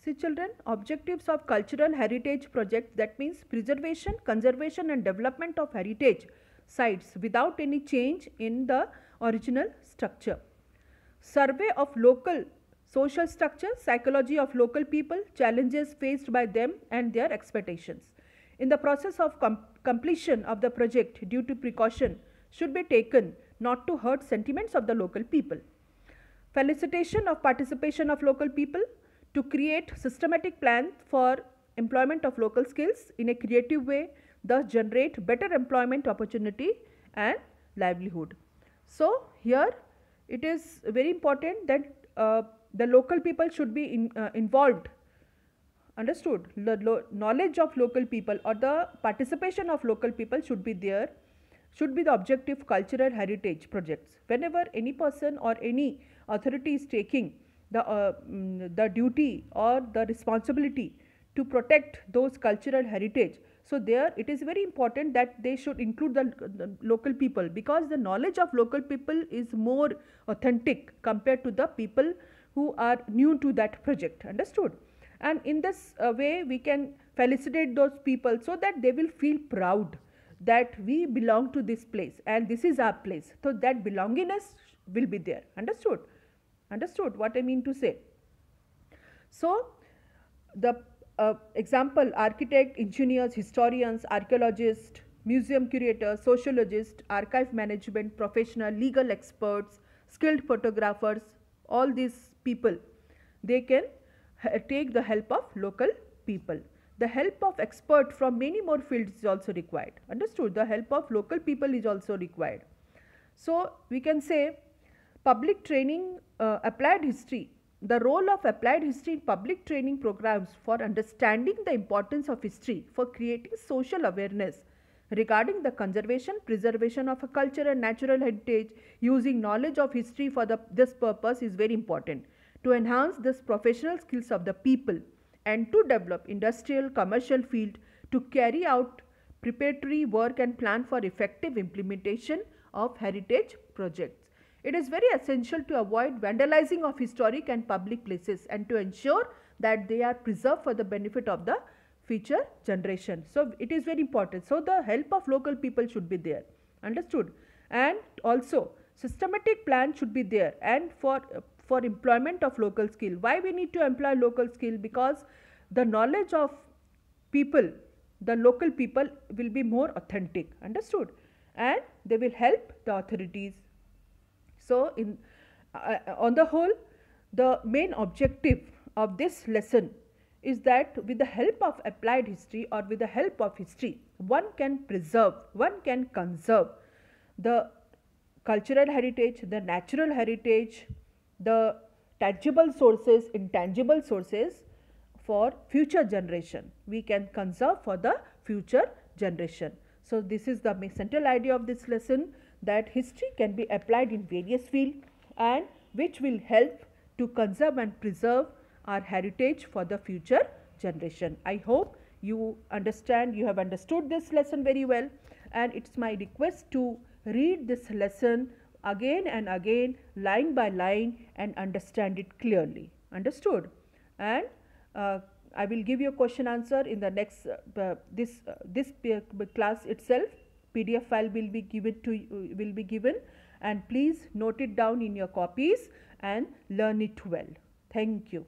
See children, objectives of cultural heritage projects, that means preservation, conservation and development of heritage sites without any change in the original structure. Survey of local social structure, psychology of local people, challenges faced by them and their expectations. In the process of completion of the project, due to precaution should be taken not to hurt sentiments of the local people. Felicitation of participation of local people, to create systematic plan for employment of local skills in a creative way, thus generate better employment opportunity and livelihood. So here it is very important that the local people should be involved. Understood? The knowledge of local people or the participation of local people should be there, should be the objective of cultural heritage projects. Whenever any person or any authority is taking the duty or the responsibility to protect those cultural heritage, so there it is very important that they should include the local people, because the knowledge of local people is more authentic compared to the people who are new to that project. Understood? And in this way we can felicitate those people so that they will feel proud that we belong to this place and this is our place. So that belongingness will be there. Understood? Understood what I mean to say? So the example, architect, engineers, historians, archaeologists, museum curators, sociologists, archive management professional, legal experts, skilled photographers, all these people, they can take the help of local people. The help of expert from many more fields is also required. Understood? The help of local people is also required. So we can say public training, applied history. The role of applied history in public training programs for understanding the importance of history, for creating social awareness regarding the conservation, preservation of a culture and natural heritage, using knowledge of history for this purpose is very important to enhance this professional skills of the people and to develop industrial commercial field to carry out preparatory work and plan for effective implementation of heritage projects. It is very essential to avoid vandalizing of historic and public places and to ensure that they are preserved for the benefit of the future generation. So it is very important. So the help of local people should be there. Understood? And also systematic plan should be there, and for employment of local skill. Why we need to employ local skill? Because the knowledge of people, the local people will be more authentic. Understood? And they will help the authorities. So on the whole, the main objective of this lesson is that with the help of applied history or with the help of history, one can preserve, one can conserve the cultural heritage, the natural heritage, the tangible sources, intangible sources for future generation. We can conserve for the future generation. So this is the central idea of this lesson, that history can be applied in various fields and which will help to conserve and preserve our heritage for the future generation. I hope you understand, you have understood this lesson very well, and it's my request to read this lesson again and again, line by line, and understand it clearly. Understood? And I will give you a question answer in the next this class itself. PDF file will be given, and please note it down in your copies and learn it well. Thank you.